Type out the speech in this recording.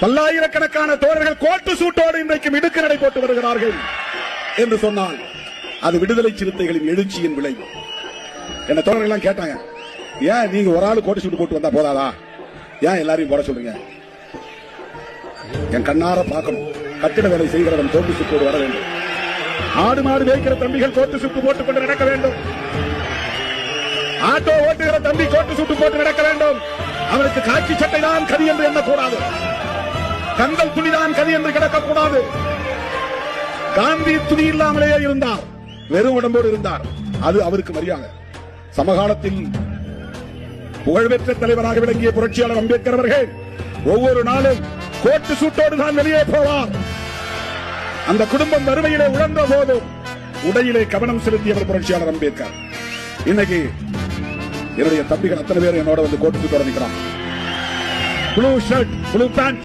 பல்லாயிரக்கணக்கான தோழர்கள் கோட்டு சூட்டோடு இன்றைக்கு மிடுக்கு நடை போட்டு வருகிறார்கள் என்று சொன்னால் அது விடுதலை சிறுத்தைகளின் எழுச்சியின் விளைவு. என்ன தோழர்கள் எல்லாம் கேட்டாங்க, ஏன் நீங்க ஒரு ஆள் கோட்டு சூட்டு போட்டு வந்தா போதாதா, ஏன் எல்லாரையும் போட சொல்லுங்க? என் கண்ணார பார்க்கணும். கட்டிட வேலை செய்கிறவன் கோட்டு சூட்டோடு வர வேண்டும். ஆடு மாடு வைக்கிற தம்பிகள் கோட்டு சூட்டு போட்டுக் கொண்டு நடக்க வேண்டும். ஆட்டோ ஓட்டுகிற தம்பி கோட்டு சூட்டு போட்டு நடக்க வேண்டும். அவனுக்கு காட்சி சட்டை தான் கதி என்று எண்ணக்கூடாது. கந்தல் துணிதான் கதி என்று கிடக்கக்கூடாது. காந்தி துணி இல்லாமலேயே இருந்தார், வெறும் உடம்போடு இருந்தார். அது அவருக்கு மரியாதை. சமகாலத்தில் புகழ்பெற்ற தலைவராக விளங்கிய புரட்சியாளர் அம்பேத்கர் அவர்கள் ஒவ்வொரு நாளும் கோட்டு சூட்டோடு தான் வெளியே போவார். அந்த குடும்பம் வறுமையிலே உழன்ற போது உடையிலே கவனம் செலுத்தியவர் புரட்சியாளர் அம்பேத்கர். இன்னைக்கு என்னுடைய தம்பிகள் அத்தனை பேர் என்னோட வந்து கோட்டு சூட்டோட நிற்கிறான். Blue shirt, blue pant.